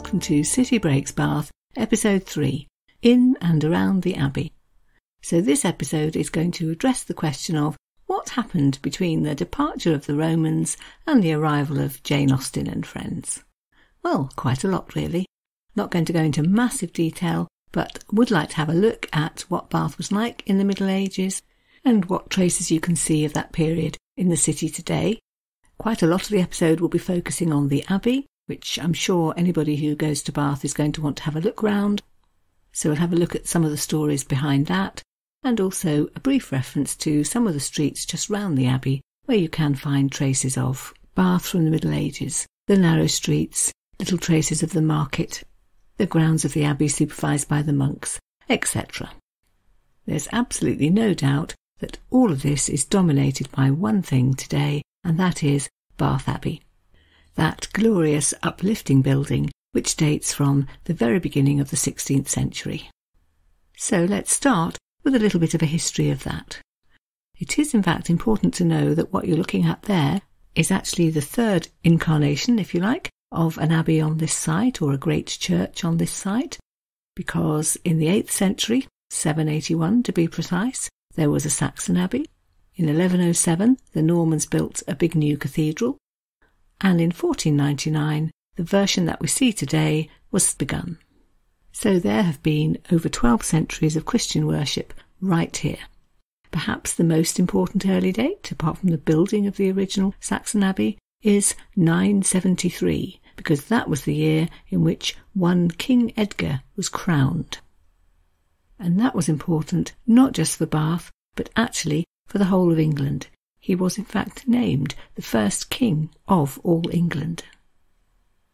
welcome to City Breaks Bath, Episode 3, In and Around the Abbey. So this episode is going to address the question of what happened between the departure of the Romans and the arrival of Jane Austen and friends. Well, quite a lot really. Not going to go into massive detail, but would like to have a look at what Bath was like in the Middle Ages and what traces you can see of that period in the city today. Quite a lot of the episode will be focusing on the Abbey, which I'm sure anybody who goes to Bath is going to want to have a look round. So we'll have a look at some of the stories behind that, and also a brief reference to some of the streets just round the Abbey where you can find traces of Bath from the Middle Ages, the narrow streets, little traces of the market, the grounds of the Abbey supervised by the monks, etc. There's absolutely no doubt that all of this is dominated by one thing today, and that is Bath Abbey. That glorious uplifting building which dates from the very beginning of the 16th century. So let's start with a little bit of a history of that. It is in fact important to know that what you're looking at there is actually the third incarnation, if you like, of an abbey on this site, or a great church on this site, because in the 8th century, 781 to be precise, there was a Saxon abbey. In 1107 the Normans built a big new cathedral, and in 1499 the version that we see today was begun. So there have been over 12 centuries of Christian worship right here. Perhaps the most important early date, apart from the building of the original Saxon abbey, is 973, because that was the year in which one King Edgar was crowned. And that was important not just for Bath, but actually for the whole of England. He was in fact named the first king of all England.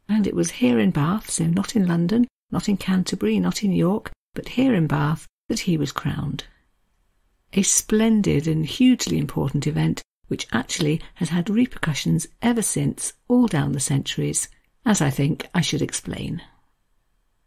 And it was here in Bath, so not in London, not in Canterbury, not in York, but here in Bath that he was crowned. A splendid and hugely important event which actually has had repercussions ever since, all down the centuries, as I think I should explain.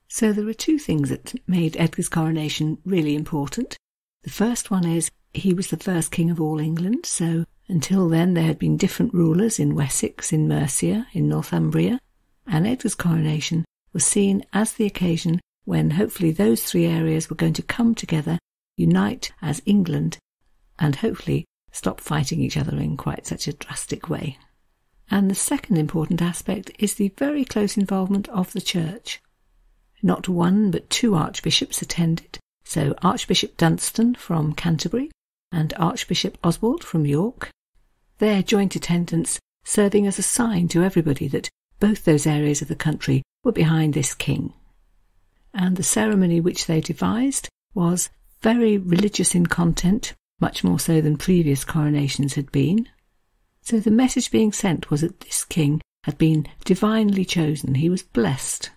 So there are two things that made Edgar's coronation really important. The first one is he was the first king of all England, so until then there had been different rulers in Wessex, in Mercia, in Northumbria, and Edgar's coronation was seen as the occasion when hopefully those three areas were going to come together, unite as England, and hopefully stop fighting each other in quite such a drastic way. And the second important aspect is the very close involvement of the church. Not one but two archbishops attended, so Archbishop Dunstan from Canterbury and Archbishop Oswald from York, their joint attendance serving as a sign to everybody that both those areas of the country were behind this king. And the ceremony which they devised was very religious in content, much more so than previous coronations had been. So the message being sent was that this king had been divinely chosen, he was blessed,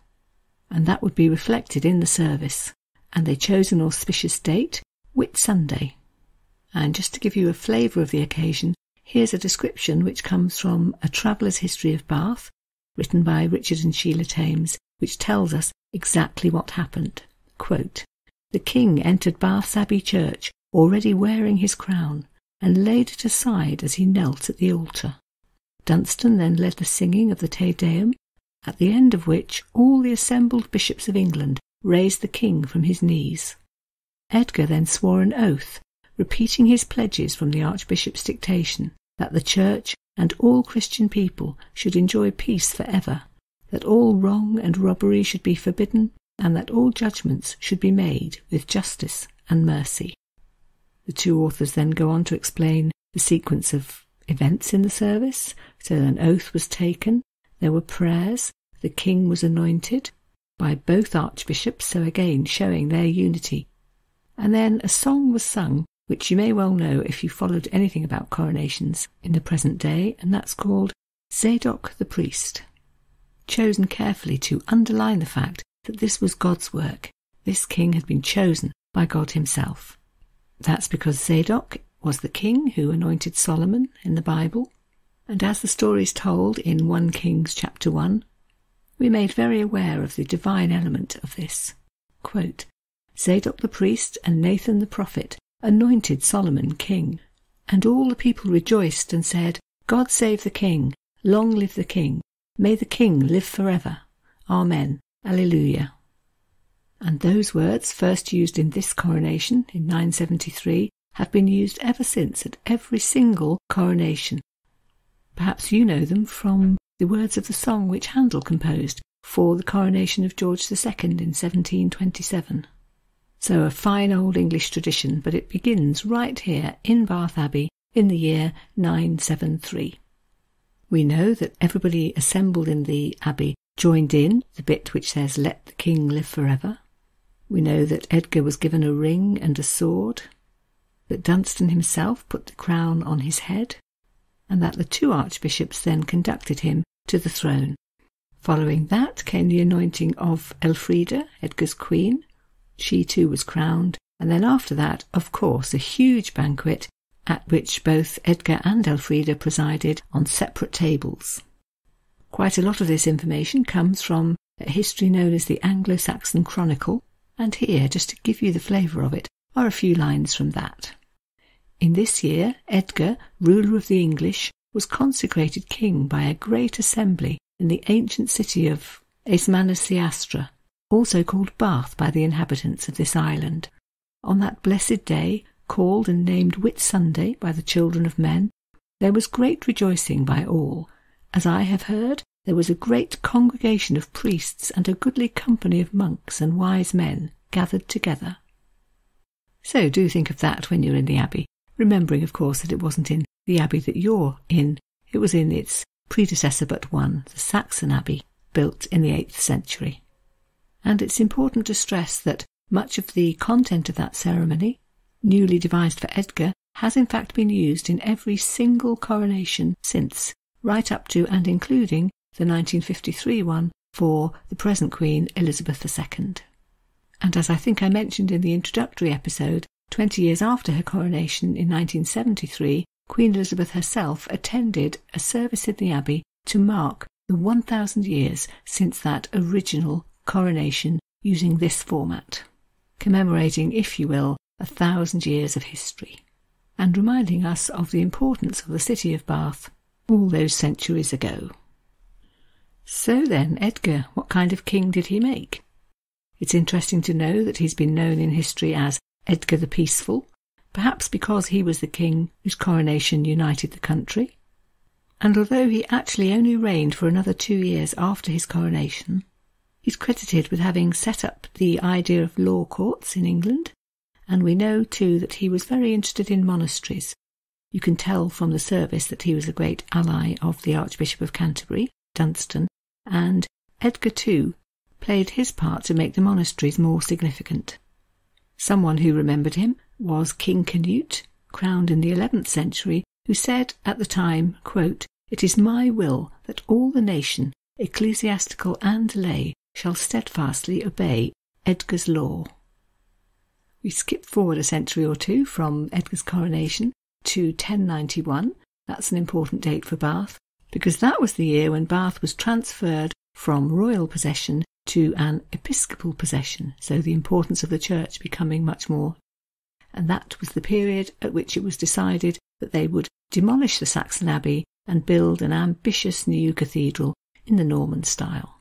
and that would be reflected in the service. And they chose an auspicious date, Whit Sunday. And just to give you a flavour of the occasion, here's a description which comes from A Traveller's History of Bath, written by Richard and Sheila Thames, which tells us exactly what happened. Quote, "The king entered Bath's Abbey church, already wearing his crown, and laid it aside as he knelt at the altar. Dunstan then led the singing of the Te Deum, at the end of which all the assembled bishops of England raised the king from his knees. Edgar then swore an oath, repeating his pledges from the Archbishop's dictation, that the Church and all Christian people should enjoy peace for ever, that all wrong and robbery should be forbidden, and that all judgments should be made with justice and mercy." The two authors then go on to explain the sequence of events in the service. So an oath was taken, there were prayers, the king was anointed by both archbishops, so again showing their unity. And then a song was sung, which you may well know if you followed anything about coronations in the present day, and that's called Zadok the Priest, chosen carefully to underline the fact that this was God's work. This king had been chosen by God himself. That's because Zadok was the king who anointed Solomon in the Bible, and as the story is told in 1 Kings chapter 1, we're made very aware of the divine element of this. Quote, "Zadok the priest and Nathan the prophet anointed Solomon king, and all the people rejoiced and said, God save the king, long live the king, may the king live forever. Amen, Alleluia. And those words, first used in this coronation in 973, have been used ever since at every single coronation. Perhaps you know them from the words of the song which Handel composed for the coronation of George II in 1727. So a fine old English tradition, but it begins right here in Bath Abbey in the year 973. We know that everybody assembled in the abbey joined in the bit which says, "Let the king live forever." We know that Edgar was given a ring and a sword, that Dunstan himself put the crown on his head, and that the two archbishops then conducted him to the throne. Following that came the anointing of Elfrida, Edgar's queen. She too was crowned, and then after that, of course, a huge banquet at which both Edgar and Elfrida presided on separate tables. Quite a lot of this information comes from a history known as the Anglo-Saxon Chronicle, and here, just to give you the flavour of it, are a few lines from that. In this year, Edgar, ruler of the English, was consecrated king by a great assembly in the ancient city of Aesmanasiastra, also called Bath by the inhabitants of this island. On that blessed day, called and named Whit Sunday by the children of men, there was great rejoicing by all. As I have heard, there was a great congregation of priests and a goodly company of monks and wise men gathered together. So do think of that when you're in the abbey, remembering, of course, that it wasn't in the abbey that you're in, it was in its predecessor but one, the Saxon Abbey, built in the 8th century. And it's important to stress that much of the content of that ceremony, newly devised for Edgar, has in fact been used in every single coronation since, right up to and including the 1953 one for the present Queen Elizabeth II. And as I think I mentioned in the introductory episode, 20 years after her coronation in 1973, Queen Elizabeth herself attended a service in the Abbey to mark the 1,000 years since that original coronation using this format, commemorating, if you will, 1,000 years of history, and reminding us of the importance of the city of Bath all those centuries ago. So then, Edgar, what kind of king did he make? It's interesting to know that he's been known in history as Edgar the Peaceful, perhaps because he was the king whose coronation united the country. And although he actually only reigned for another 2 years after his coronation, he's credited with having set up the idea of law courts in England, and we know too that he was very interested in monasteries. You can tell from the service that he was a great ally of the Archbishop of Canterbury, Dunstan, and Edgar too played his part to make the monasteries more significant. Someone who remembered him was King Canute, crowned in the 11th century, who said at the time, quote, "It is my will that all the nation, ecclesiastical and lay, shall steadfastly obey Edgar's law." We skip forward a century or two from Edgar's coronation to 1091. That's an important date for Bath, because that was the year when Bath was transferred from royal possession to an episcopal possession, so the importance of the church becoming much more. And that was the period at which it was decided that they would demolish the Saxon Abbey and build an ambitious new cathedral in the Norman style.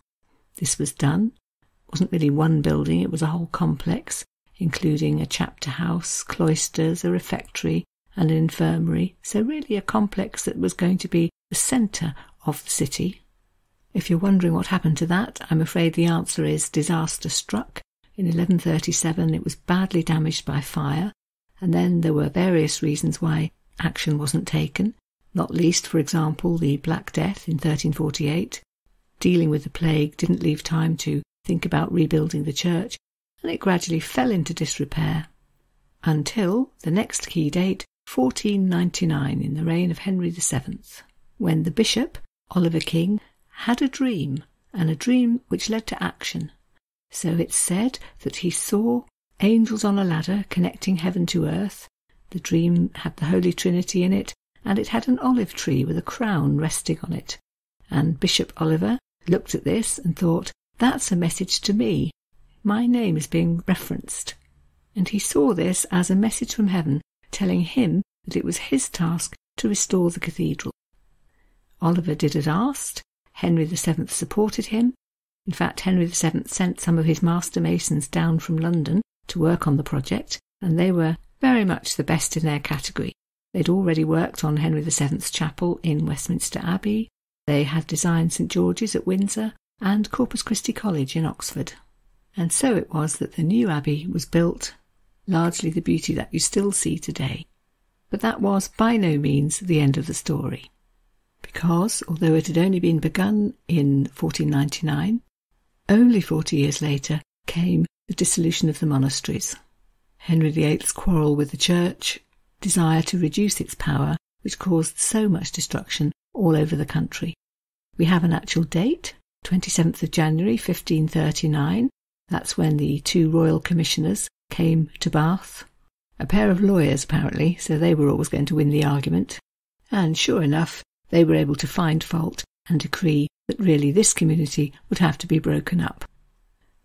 This was done. It wasn't really one building, it was a whole complex, including a chapter house, cloisters, a refectory, and an infirmary, so really a complex that was going to be the centre of the city. If you're wondering what happened to that, I'm afraid the answer is disaster struck. In 1137 it was badly damaged by fire, and then there were various reasons why action wasn't taken, not least, for example, the Black Death in 1348. Dealing with the plague didn't leave time to think about rebuilding the church, and it gradually fell into disrepair, until the next key date, 1499, in the reign of Henry VII, when the bishop, Oliver King, had a dream, and a dream which led to action. So it's said that he saw angels on a ladder connecting heaven to earth. The dream had the Holy Trinity in it, and it had an olive tree with a crown resting on it. And Bishop Oliver looked at this and thought, that's a message to me. My name is being referenced. And he saw this as a message from heaven telling him that it was his task to restore the cathedral. Oliver did as asked. Henry VII supported him, In fact, Henry VII sent some of his master masons down from London to work on the project, and they were very much the best in their category. They'd already worked on Henry VII's chapel in Westminster Abbey. They had designed St George's at Windsor and Corpus Christi College in Oxford. And so it was that the new abbey was built, largely the beauty that you still see today. But that was by no means the end of the story, because although it had only been begun in 1499, only 40 years later came the dissolution of the monasteries. Henry VIII's quarrel with the church, desire to reduce its power, which caused so much destruction all over the country. We have an actual date, 27th of January 1539. That's when the two royal commissioners came to Bath. A pair of lawyers, apparently, so they were always going to win the argument. And sure enough, they were able to find fault and decree that really this community would have to be broken up.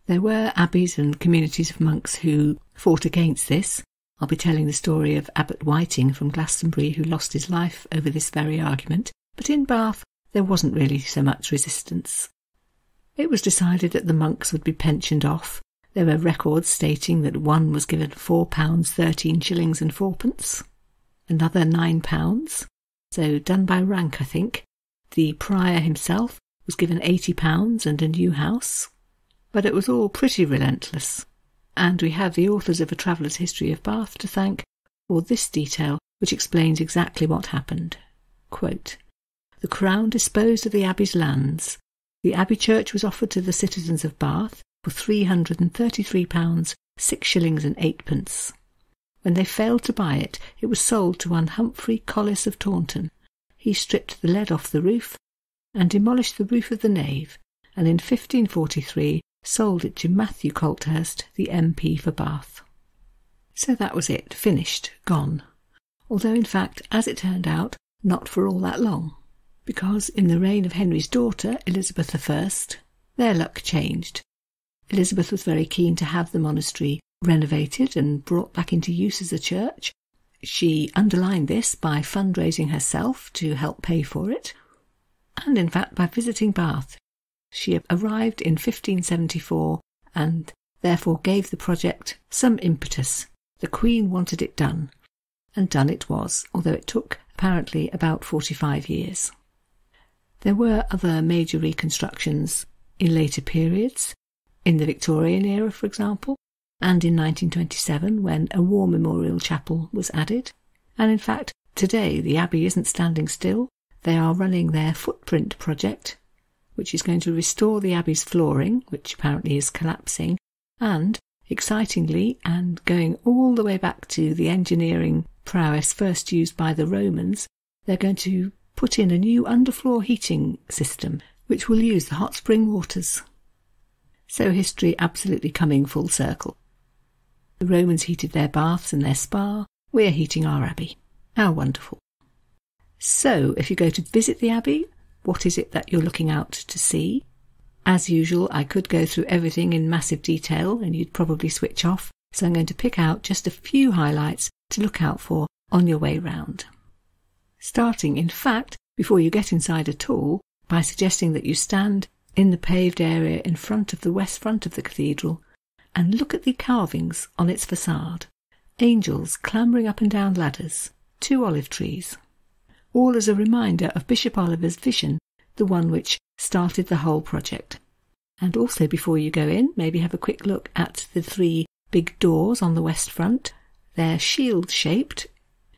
There were abbeys and communities of monks who fought against this. I'll be telling the story of Abbot Whiting from Glastonbury who lost his life over this very argument, but in Bath there wasn't really so much resistance. It was decided that the monks would be pensioned off. There were records stating that one was given £4, 13 shillings and fourpence, another £9, so done by rank, I think. The prior himself was given £80 and a new house, but it was all pretty relentless. And we have the authors of A Traveller's History of Bath to thank for this detail, which explains exactly what happened. Quote, "The Crown disposed of the Abbey's lands. The Abbey Church was offered to the citizens of Bath for £333, 6 shillings and 8 pence. When they failed to buy it, it was sold to one Humphrey Collis of Taunton. He stripped the lead off the roof and demolished the roof of the nave, and in 1543 sold it to Matthew Colthurst, the MP for Bath." So that was it, finished, gone. Although in fact, as it turned out, not for all that long, because in the reign of Henry's daughter, Elizabeth I, their luck changed. Elizabeth was very keen to have the monastery renovated and brought back into use as a church. She underlined this by fundraising herself to help pay for it, and in fact by visiting Bath. She arrived in 1574 and therefore gave the project some impetus. The Queen wanted it done, and done it was, although it took apparently about 45 years. There were other major reconstructions in later periods, in the Victorian era, for example, and in 1927 when a war memorial chapel was added. And in fact, today the Abbey isn't standing still. They are running their Footprint project, which is going to restore the Abbey's flooring, which apparently is collapsing, and, excitingly, and going all the way back to the engineering prowess first used by the Romans, they're going to put in a new underfloor heating system, which will use the hot spring waters. So history absolutely coming full circle. The Romans heated their baths and their spa. We're heating our Abbey. How wonderful. So, if you go to visit the Abbey, what is it that you're looking out to see? As usual, I could go through everything in massive detail and you'd probably switch off, so I'm going to pick out just a few highlights to look out for on your way round. Starting, in fact, before you get inside at all, by suggesting that you stand in the paved area in front of the west front of the cathedral and look at the carvings on its facade. Angels clambering up and down ladders, 2 olive trees. All as a reminder of Bishop Oliver's vision, the one which started the whole project. And also before you go in, maybe have a quick look at the 3 big doors on the west front. They're shield-shaped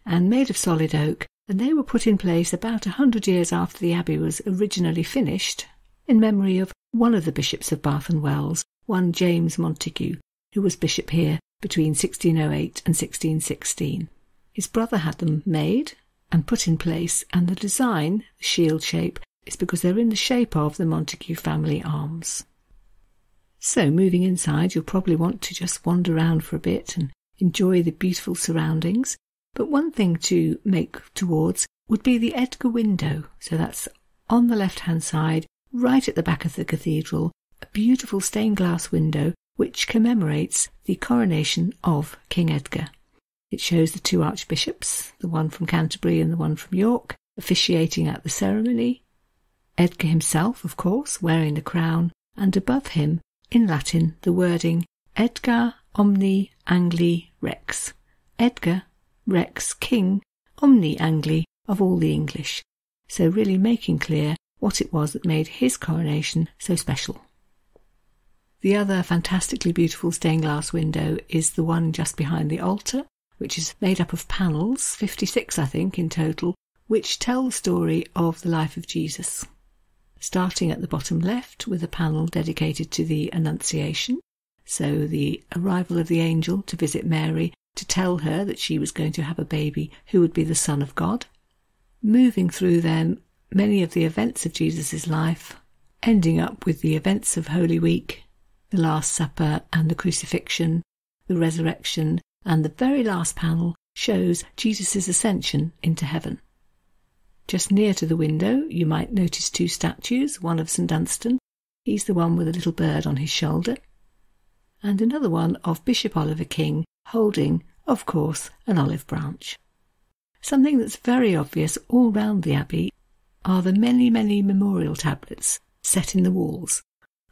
and made of solid oak, and they were put in place about 100 years after the Abbey was originally finished, in memory of one of the bishops of Bath and Wells, one James Montague, who was bishop here between 1608 and 1616. His brother had them made and put in place, and the design, the shield shape, is because they're in the shape of the Montague family arms. So moving inside, you'll probably want to just wander around for a bit and enjoy the beautiful surroundings. But one thing to make towards would be the Edgar window. So that's on the left-hand side, right at the back of the cathedral, a beautiful stained glass window which commemorates the coronation of King Edgar. It shows the 2 archbishops, the one from Canterbury and the one from York, officiating at the ceremony. Edgar himself, of course, wearing the crown, and above him, in Latin, the wording Edgar omni Angli rex. Edgar, Rex, King, omni Angli, of all the English. So really making clear what it was that made his coronation so special. The other fantastically beautiful stained glass window is the one just behind the altar, which is made up of panels, 56 I think in total, which tell the story of the life of Jesus. Starting at the bottom left with a panel dedicated to the Annunciation, so the arrival of the angel to visit Mary to tell her that she was going to have a baby who would be the Son of God. Moving through then many of the events of Jesus' life, ending up with the events of Holy Week, the Last Supper and the Crucifixion, the Resurrection, and the very last panel shows Jesus' ascension into heaven. Just near to the window you might notice two statues, one of St Dunstan, he's the one with a little bird on his shoulder, and another one of Bishop Oliver King holding, of course, an olive branch. Something that's very obvious all round the Abbey are the many, many memorial tablets set in the walls.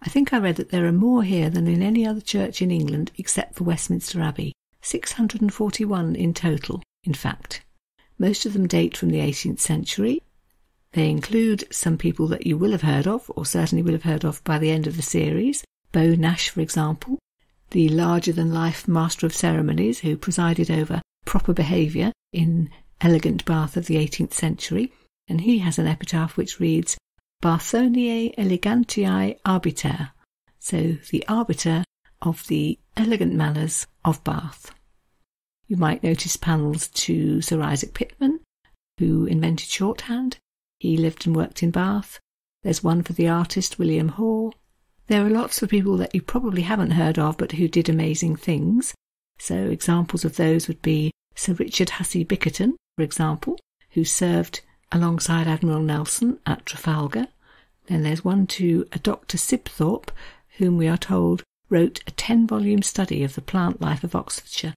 I think I read that there are more here than in any other church in England except for Westminster Abbey, 641 in total, in fact. Most of them date from the 18th century. They include some people that you will have heard of, or certainly will have heard of by the end of the series. Beau Nash, for example, the larger-than-life master of ceremonies who presided over proper behaviour in elegant Bath of the 18th century, and he has an epitaph which reads, Bathoniae elegantiae arbiter, so the arbiter of the elegant manners of Bath. You might notice panels to Sir Isaac Pitman, who invented shorthand. He lived and worked in Bath. There's one for the artist William Hoare. There are lots for people that you probably haven't heard of but who did amazing things. So examples of those would be Sir Richard Hussey Bickerton, for example, who served alongside Admiral Nelson at Trafalgar. Then there's one to a Dr. Sibthorpe, whom we are told wrote a 10-volume study of the plant life of Oxfordshire,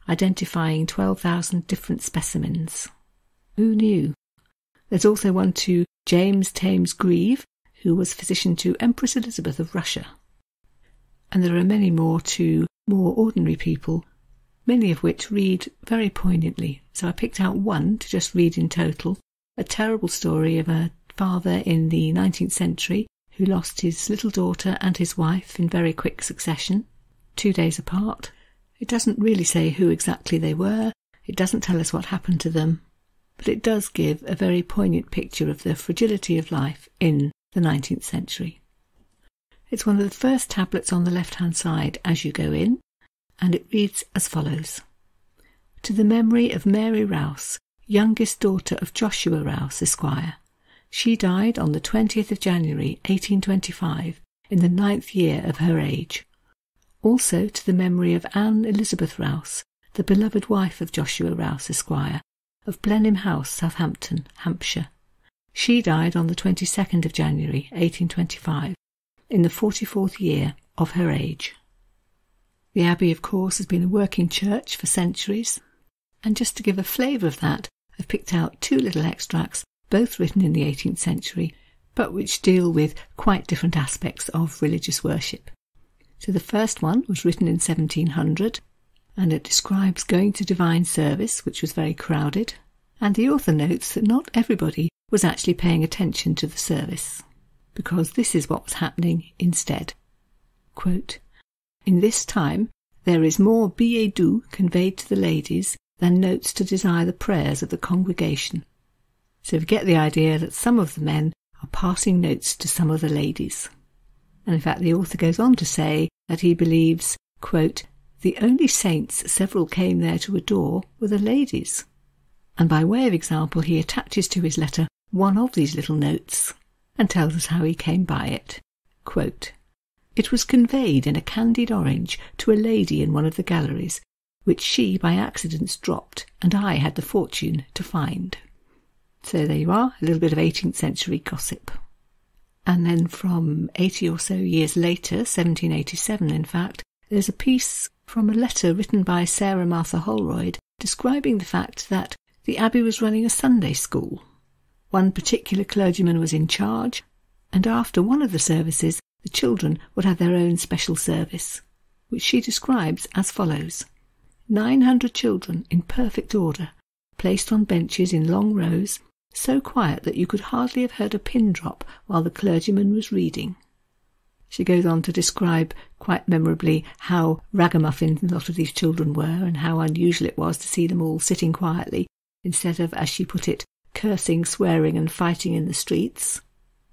identifying 12,000 different specimens. Who knew? There's also one to James Thames Grieve, who was physician to Empress Elizabeth of Russia. And there are many more to more ordinary people, many of which read very poignantly. So I picked out one to just read in total, a terrible story of a father in the 19th century who lost his little daughter and his wife in very quick succession, 2 days apart. It doesn't really say who exactly they were, it doesn't tell us what happened to them, but it does give a very poignant picture of the fragility of life in the 19th century. It's one of the first tablets on the left-hand side as you go in, and it reads as follows. To the memory of Mary Rouse, youngest daughter of Joshua Rouse, Esquire. She died on the 20th of January, 1825, in the 9th year of her age. Also to the memory of Anne Elizabeth Rouse, the beloved wife of Joshua Rouse, Esquire, of Blenheim House, Southampton, Hampshire. She died on the 22nd of January, 1825, in the 44th year of her age. The Abbey, of course, has been a working church for centuries, and just to give a flavour of that, I've picked out two little extracts, both written in the 18th century, but which deal with quite different aspects of religious worship. So the first one was written in 1700, and it describes going to divine service, which was very crowded, and the author notes that not everybody was actually paying attention to the service, because this is what was happening instead. Quote, in this time there is more billets doux conveyed to the ladies than notes to desire the prayers of the congregation. So we get the idea that some of the men are passing notes to some of the ladies. And in fact the author goes on to say that he believes, quote, the only saints several came there to adore were the ladies. And by way of example he attaches to his letter one of these little notes and tells us how he came by it. Quote, it was conveyed in a candied orange to a lady in one of the galleries, which she by accident dropped, and I had the fortune to find. So there you are, a little bit of 18th century gossip. And then from 80 or so years later, 1787 in fact, there's a piece from a letter written by Sarah Martha Holroyd describing the fact that the Abbey was running a Sunday school. One particular clergyman was in charge, and after one of the services the children would have their own special service, which she describes as follows. 900 children in perfect order, placed on benches in long rows, so quiet that you could hardly have heard a pin drop while the clergyman was reading. She goes on to describe quite memorably how ragamuffin a lot of these children were and how unusual it was to see them all sitting quietly instead of, as she put it, cursing, swearing and fighting in the streets.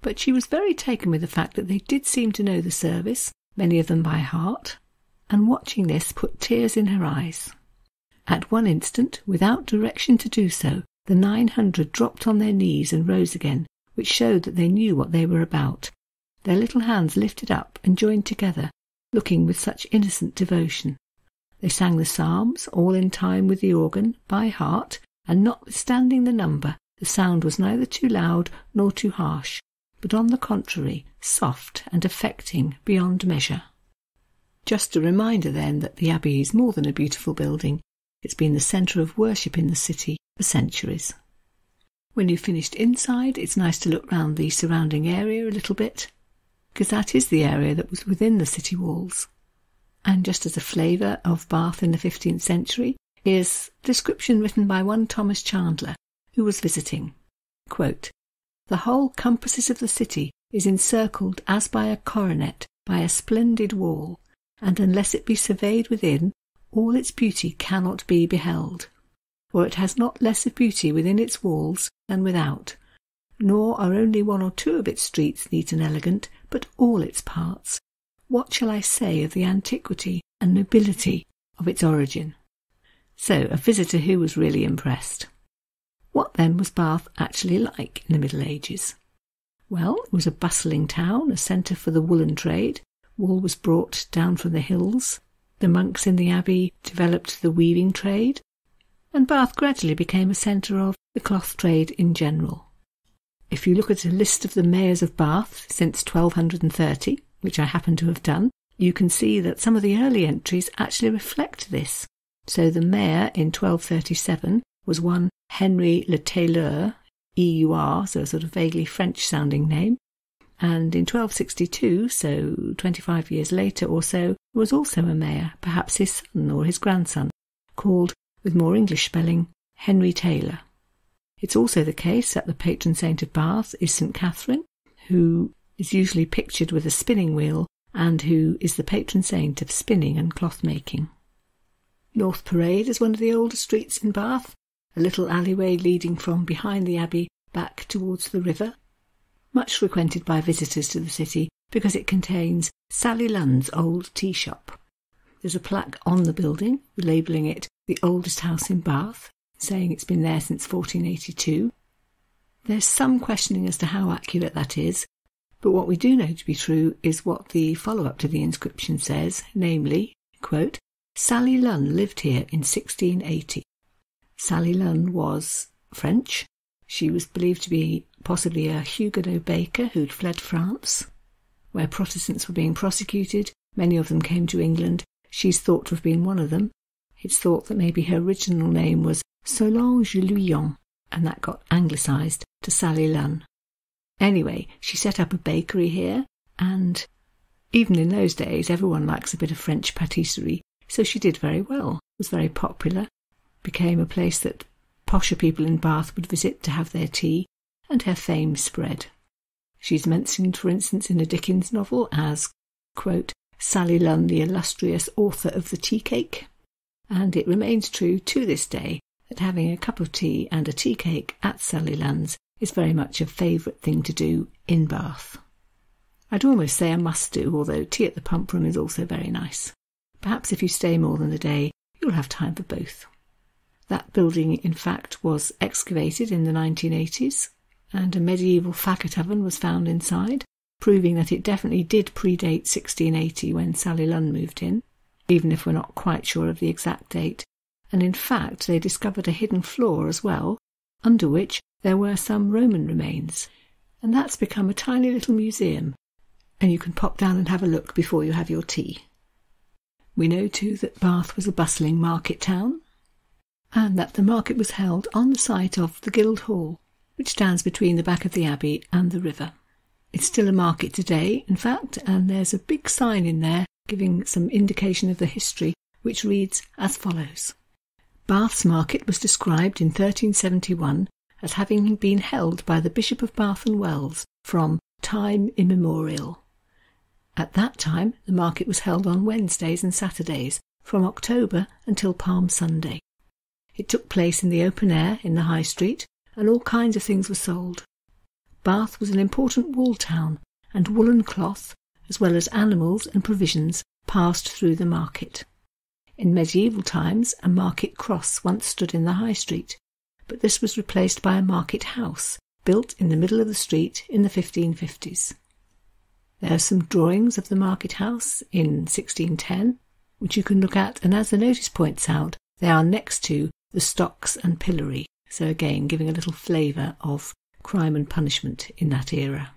But she was very taken with the fact that they did seem to know the service, many of them by heart, and watching this put tears in her eyes. At one instant, without direction to do so, the 900 dropped on their knees and rose again, which showed that they knew what they were about, their little hands lifted up and joined together, looking with such innocent devotion. They sang the psalms, all in time with the organ, by heart, and notwithstanding the number, the sound was neither too loud nor too harsh, but on the contrary, soft and affecting beyond measure. Just a reminder then that the Abbey is more than a beautiful building. It's been the centre of worship in the city for centuries. When you've finished inside, it's nice to look round the surrounding area a little bit, because that is the area that was within the city walls. And just as a flavour of Bath in the 15th century, is a description written by one Thomas Chandler, who was visiting. Quote, "The whole compasses of the city is encircled as by a coronet by a splendid wall, and unless it be surveyed within, all its beauty cannot be beheld. For it has not less of beauty within its walls than without, nor are only one or two of its streets neat and elegant, but all its parts. What shall I say of the antiquity and nobility of its origin?" So, a visitor who was really impressed. What then was Bath actually like in the Middle Ages? Well, it was a bustling town, a centre for the woolen trade. Wool was brought down from the hills. The monks in the abbey developed the weaving trade, and Bath gradually became a centre of the cloth trade in general. If you look at a list of the mayors of Bath since 1230, which I happen to have done, you can see that some of the early entries actually reflect this. So the mayor in 1237 was one Henry Le Tailleur, EUR, so a sort of vaguely French-sounding name, and in 1262, so 25 years later or so, was also a mayor, perhaps his son or his grandson, called, with more English spelling, Henry Taylor. It's also the case that the patron saint of Bath is St. Catherine, who is usually pictured with a spinning wheel and who is the patron saint of spinning and cloth making. North Parade is one of the older streets in Bath, a little alleyway leading from behind the Abbey back towards the river, much frequented by visitors to the city because it contains Sally Lunn's old tea shop. There's a plaque on the building labelling it the oldest house in Bath, saying it's been there since 1482. There's some questioning as to how accurate that is, but what we do know to be true is what the follow-up to the inscription says, namely, quote, "Sally Lunn lived here in 1680. Sally Lunn was French. She was believed to be possibly a Huguenot baker who'd fled France, where Protestants were being prosecuted. Many of them came to England. She's thought to have been one of them. It's thought that maybe her original name was Solange Luyon, and that got anglicised to Sally Lunn. Anyway, she set up a bakery here, and even in those days everyone likes a bit of French patisserie, so she did very well, was very popular, became a place that posher people in Bath would visit to have their tea, and her fame spread. She's mentioned, for instance, in a Dickens novel as, quote, "Sally Lunn, the illustrious author of the tea cake," and it remains true to this day that having a cup of tea and a tea cake at Sally Lunn's is very much a favourite thing to do in Bath. I'd almost say a must-do, although tea at the pump room is also very nice. Perhaps if you stay more than a day, you'll have time for both. That building, in fact, was excavated in the 1980s, and a medieval faggot oven was found inside, proving that it definitely did predate 1680 when Sally Lunn moved in, even if we're not quite sure of the exact date. And in fact, they discovered a hidden floor as well, under which there were some Roman remains, and that's become a tiny little museum, and you can pop down and have a look before you have your tea. We know too that Bath was a bustling market town, and that the market was held on the site of the Guildhall, which stands between the back of the Abbey and the river. It's still a market today, in fact, and there's a big sign in there giving some indication of the history, which reads as follows. Bath's market was described in 1371 as having been held by the Bishop of Bath and Wells from time immemorial. At that time, the market was held on Wednesdays and Saturdays, from October until Palm Sunday. It took place in the open air in the High Street, and all kinds of things were sold. Bath was an important wool town, and woolen cloth, as well as animals and provisions, passed through the market. In medieval times, a market cross once stood in the High Street, but this was replaced by a market house, built in the middle of the street in the 1550s. There are some drawings of the market house in 1610, which you can look at, and as the notice points out, they are next to the stocks and pillory, so again giving a little flavour of crime and punishment in that era.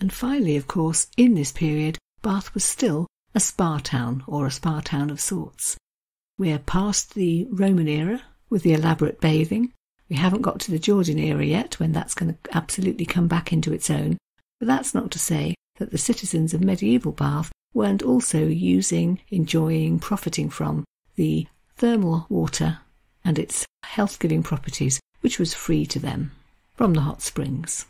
And finally, of course, in this period, Bath was still a spa town, or a spa town of sorts. We're past the Roman era with the elaborate bathing. We haven't got to the Georgian era yet, when that's going to absolutely come back into its own, but that's not to say that the citizens of medieval Bath weren't also using, enjoying, profiting from the thermal water and its health-giving properties, which was free to them from the hot springs.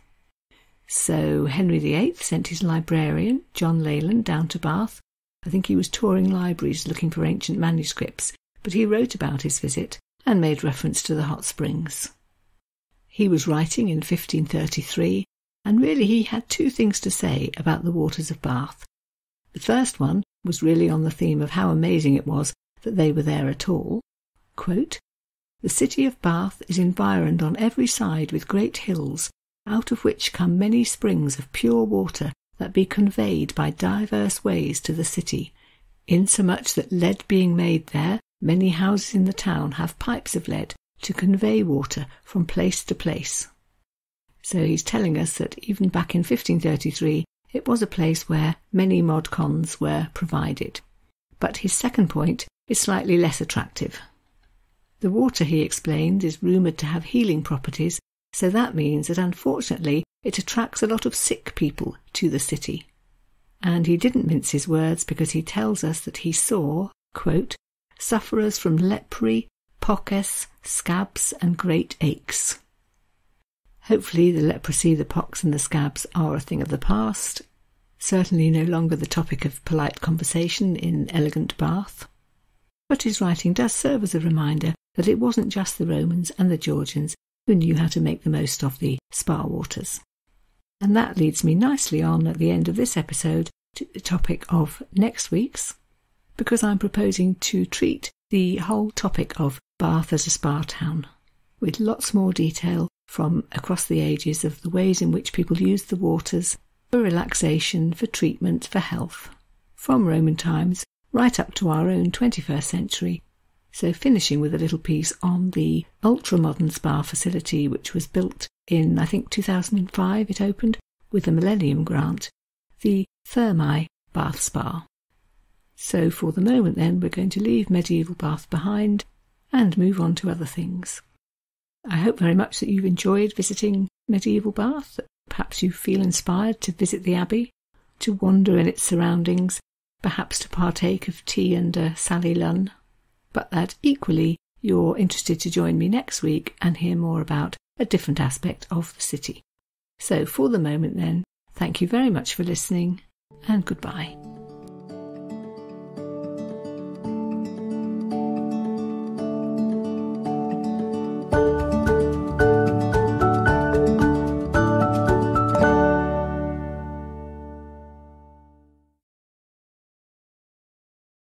So Henry VIII sent his librarian, John Leyland, down to Bath. I think he was touring libraries looking for ancient manuscripts, but he wrote about his visit and made reference to the hot springs. He was writing in 1533, and really he had two things to say about the waters of Bath. The first one was really on the theme of how amazing it was that they were there at all. Quote, "The city of Bath is environed on every side with great hills, out of which come many springs of pure water that be conveyed by divers ways to the city, insomuch that lead being made there, many houses in the town have pipes of lead to convey water from place to place." So he's telling us that even back in 1533, it was a place where many mod cons were provided. But his second point is slightly less attractive. The water, he explained, is rumoured to have healing properties, so that means that unfortunately it attracts a lot of sick people to the city. And he didn't mince his words, because he tells us that he saw, quote, "sufferers from leprosy, pox, scabs and great aches." Hopefully the leprosy, the pox and the scabs are a thing of the past, certainly no longer the topic of polite conversation in elegant Bath. But his writing does serve as a reminder that it wasn't just the Romans and the Georgians who knew how to make the most of the spa waters. And that leads me nicely on at the end of this episode to the topic of next week's, because I'm proposing to treat the whole topic of Bath as a spa town, with lots more detail from across the ages of the ways in which people used the waters for relaxation, for treatment, for health, from Roman times right up to our own 21st century. So finishing with a little piece on the ultra-modern spa facility, which was built in, I think, 2005 it opened, with the Millennium Grant, the Thermae Bath Spa. So for the moment then, we're going to leave medieval Bath behind and move on to other things. I hope very much that you've enjoyed visiting medieval Bath, that perhaps you feel inspired to visit the Abbey, to wander in its surroundings, perhaps to partake of tea and a Sally Lunn, but that equally you're interested to join me next week and hear more about a different aspect of the city. So for the moment then, thank you very much for listening, and goodbye.